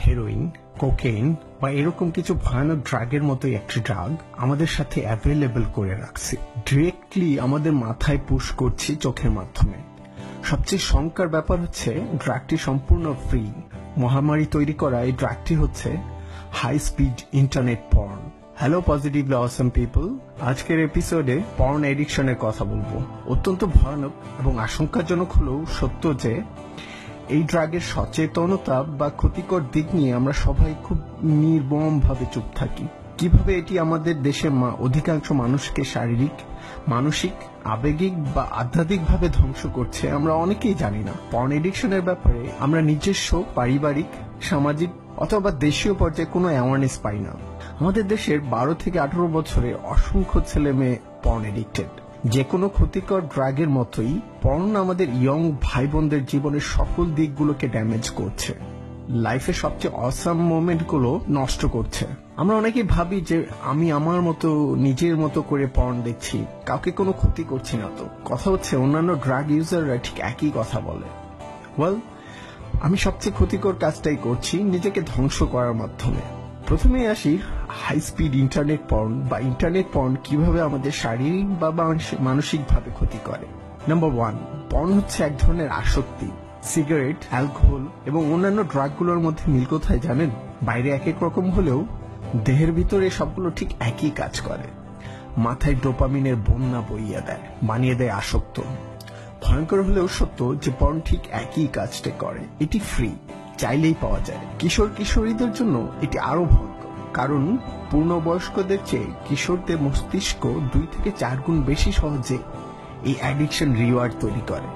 Heroin, cocaine বা এরকম কিছু ভয়ানক ড্রাগের মতোই একটি ড্রাগ আমাদের সাথে অ্যাভেলেবল করে রাখছি, ডিরেক্টলি আমাদের মাথায় পুশ করছি চোখের মাধ্যমে। সবচেয়ে শঙ্কার ব্যাপার হচ্ছে ড্রাগটি সম্পূর্ণ ফ্রি। মহামারী তৈরি করা এই ড্রাগটি হচ্ছে high speed internet porn. Hello positively Assam people, আজকের এপিসোডে পর্ন এডিকশনের কথা বলবো। অত্যন্ত ভয়ানক এবং আশঙ্কাজনক হলেও সত্য যে এই ড্রাগের সচেতনতা বা ক্ষতিকর দিক নিয়ে আমরা সবাই খুব নির্মম ভাবে চুপ থাকি। কিভাবে এটি আমাদের দেশের অধিকাংশ মানুষকে শারীরিক, মানসিক, আবেগিক বা আধ্যাত্মিক ভাবে ধ্বংস করছে আমরা অনেকেই জানি না। পর্ন এডিকশনের ব্যাপারে আমরা নিজস্ব পারিবারিক, সামাজিক অথবা দেশীয় পর্যায়ে কোনো অ্যাওয়ারনেস পাই না। আমাদের দেশের 12 থেকে 18 বছরে অসংখ্য ছেলে মেয়ে পর্ন এডিক্টেড। যে কোনো ক্ষতিকর ড্রাগের মতোই পর্ন আমাদের ইয়ং ভাই বোনদের জীবনের সকল দিকগুলোকে ড্যামেজ করছে, লাইফের সবচেয়ে অসাম মোমেন্টগুলো নষ্ট করছে। আমরা অনেকেই ভাবি যে আমি আমার মতো নিজের মতো করে পর্ন দেখছি, কাউকে কোনো ক্ষতি করছি না। তো কথা হচ্ছে অন্যান্য ড্রাগ ইউজাররা ঠিক একই কথা বলে। ওয়েল, আমি সবচেয়ে ক্ষতিকর কাজটাই করছি নিজেকে ধ্বংস করার মাধ্যমে। প্রথমেই আসি হাই স্পিড ইন্টারনেট পর্ন বা ইন্টারনেট পর্ন কিভাবে আমাদের শারীরিক বা মানসিকভাবে ক্ষতি করে। নাম্বার 1, পর্ন হচ্ছে এক ধরনের আসক্তি। সিগারেট, অ্যালকোহল এবং অন্যান্য ড্রাগগুলোর মধ্যে মিল কোথায় জানেন? বাইরে এক এক রকম হলেও দেহের ভিতরে সবগুলো ঠিক একই কাজ করে। মাথায় ডোপামিনের বন্যা বইয়া দেয়, বানিয়ে দেয় আসক্ত। ভয়ঙ্কর হলেও সত্য যে পর্ন ঠিক একই কাজটা করে। এটি ফ্রি, চাইলেই পাওয়া যায়। কিশোর কিশোরীদের জন্য এটি আরো ভয়ঙ্কর, কারণ পূর্ণবয়স্কদের চেয়ে কিশোরদের মস্তিষ্ক 2 থেকে 4 গুণ বেশি সহজে এই অ্যাডিকশন রিওয়ার্ড তৈরি করে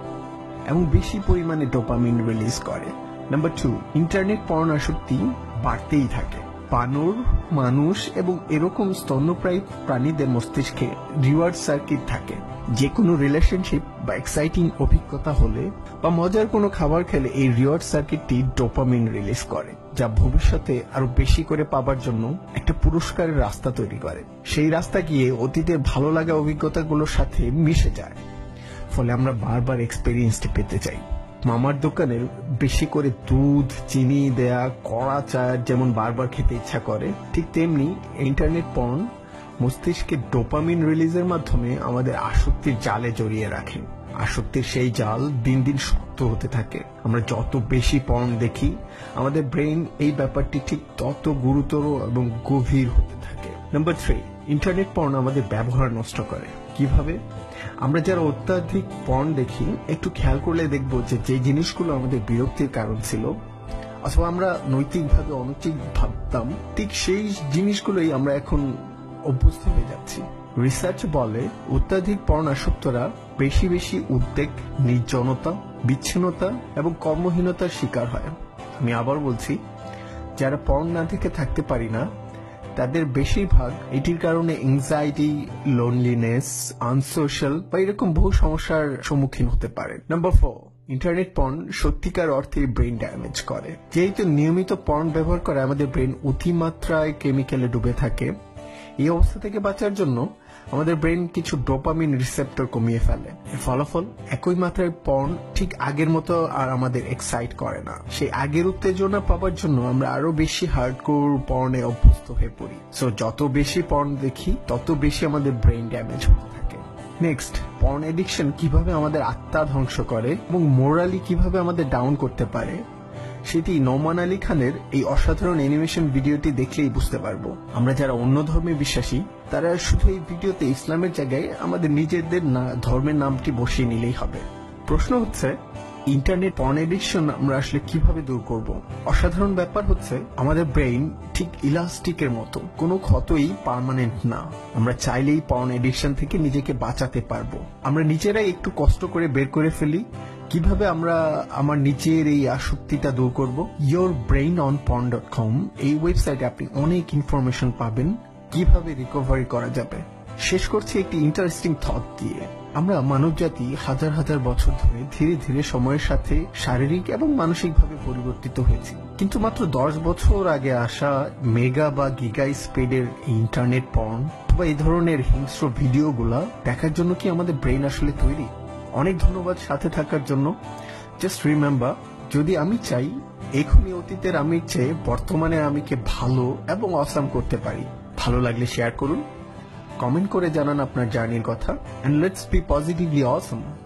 এবং বেশি পরিমাণে ডোপামিন রিলিজ করে। নাম্বার 2, ইন্টারনেট পর্ন আসক্তি বাড়তেই থাকে। বানর, মানুষ এবং এরকম স্তন্যপ্রায়ী প্রাণীদের মস্তিষ্কে রিওয়ার্ড সার্কিট থাকে। যে কোনো রিলেশনশিপ বা এক্সাইটিং অভিজ্ঞতা হলে বা মজার কোনো খাবার খেলে এই রিওয়ার্ড সার্কিটটি ডোপামিন রিলিজ করে, যা ভবিষ্যতে আরো বেশি করে পাবার জন্য একটা পুরস্কারের রাস্তা তৈরি করে। সেই রাস্তা গিয়ে অতীতের ভালো লাগা অভিজ্ঞতাগুলোর সাথে মিশে যায়, ফলে আমরা বারবার এক্সপেরিয়েন্সটি পেতে চাই। মামার দোকানের বেশি করে দুধ, চিনি দেয়া কড়া চা যেমন বারবার খেতে ইচ্ছা করে, ঠিক তেমনি ইন্টারনেট পর্ন মস্তিষ্কে ডোপামিন রিলিজের মাধ্যমে আমাদের আসক্তির জালে জড়িয়ে রাখে। আসক্তির সেই জাল দিন দিন শক্ত হতে থাকে। আমরা যত বেশি পর্ন দেখি, আমাদের ব্রেইন এই ব্যাপারটি ঠিক তত গুরুতর এবং গভীর হতে থাকে। নাম্বার 3, ইন্টারনেট পর্ন আমাদের ব্যবহার নষ্ট করে। কিভাবে? আমরা যারা অত্যাধিক পর্ন দেখি, একটু খেয়াল করলে দেখবো যে জিনিসগুলো আমাদের বিরক্তির কারণ ছিল অথবা আমরা নৈতিকভাবে অনৈতিক ভাবতাম, ঠিক সেই জিনিসগুলোই আমরা এখন অভ্যস্ত হয়ে যাচ্ছি। রিসার্চ বলে অত্যাধিক পর্ন আসক্তরা বেশি বেশি উদ্বেগ, নির্জনতা, বিচ্ছিন্নতা এবং কর্মহীনতার শিকার হয়। আমি আবার বলছি, যারা পর্ন না দেখে থাকতে পারি না, তাদের বেশিরভাগ এটির কারণে এংজাইটি, লোনলিনেস, আনসোশ্যাল বা এরকম বহু সমস্যার সম্মুখীন হতে পারে। নাম্বার 4, ইন্টারনেট পর্ন সত্যিকার অর্থে ব্রেন ড্যামেজ করে। যেহেতু নিয়মিত পর্ন ব্যবহার করে আমাদের ব্রেন অতিমাত্রায় কেমিক্যালে ডুবে থাকে, এই অবস্থা থেকে বাঁচার জন্য আমাদের ব্রেন কিছু ডোপামিন রিসেপ্টর কমিয়ে ফেলে। এর ফলাফল একই মাত্রায় পর্ন ঠিক আগের মতো আর আমাদের এক্সাইট করে না। সেই আগের উত্তেজনা পাবার জন্য আমরা আরো বেশি হার্ডকোর পর্নে অভ্যস্ত হয়ে পড়ি। সো যত বেশি পর্ন দেখি, তত বেশি আমাদের ব্রেন ড্যামেজ হতে থাকে। নেক্সট, পর্ন এডিকশন কিভাবে আমাদের আত্মা ধ্বংস করে এবং মোরালি কিভাবে আমাদের ডাউন করতে পারে, সেটি নোমান আলী খানের এই অসাধারণ অ্যানিমেশন ভিডিওটি দেখলেই বুঝতে পারবো। আমরা যারা অন্য ধর্মে বিশ্বাসী, তারা শুধু এই ভিডিওতে ইসলামের জায়গায় আমাদের নিজেদের ধর্মের নামটি বসিয়ে নিলেই হবে। প্রশ্ন হচ্ছে, ইন্টারনেট পর্ন এডিকশন আমরা আসলে কিভাবে দূর করব? অসাধারণ ব্যাপার হচ্ছে, আমাদের ব্রেইন ঠিক ইলাস্টিকের মতো, কোনো ক্ষতই পার্মানেন্ট না। আমরা চাইলেই পর্ন এডিকশন থেকে নিজেকে বাঁচাতে পারবো। আমরা নিজেরাই একটু কষ্ট করে বের করে ফেলি কিভাবে আমরা আমার নিজের এই আসক্তিটা দূর করব। yourbrainonporn.com এই ওয়েবসাইটে আপনি অনেক ইনফরমেশন পাবেন কিভাবে রিকভারি করা যাবে। শেষ করছি একটি ইন্টারেস্টিং থট দিয়ে। আমরা মানবজাতি হাজার হাজার বছর ধরে ধীরে ধীরে সময়ের সাথে শারীরিক এবং মানসিকভাবে পরিবর্তিত হয়েছি, কিন্তু মাত্র 10 বছর আগে আসা মেগা বা গিগা স্পিডের ইন্টারনেট পর্ন বা এই ধরনের হিংস্র ভিডিওগুলা দেখার জন্য কি আমাদের ব্রেন আসলে তৈরি? অনেক ধন্যবাদ সাথে থাকার জন্য। জাস্ট রিমেম্বার, যদি আমি চাই এখনই অতীতের আমির চেয়ে বর্তমানের আমিকে ভালো এবং অসাম করতে পারি। ভালো লাগলে শেয়ার করুন, কমেন্ট করে জানান আপনার জার্নির কথা, and let's be positively awesome.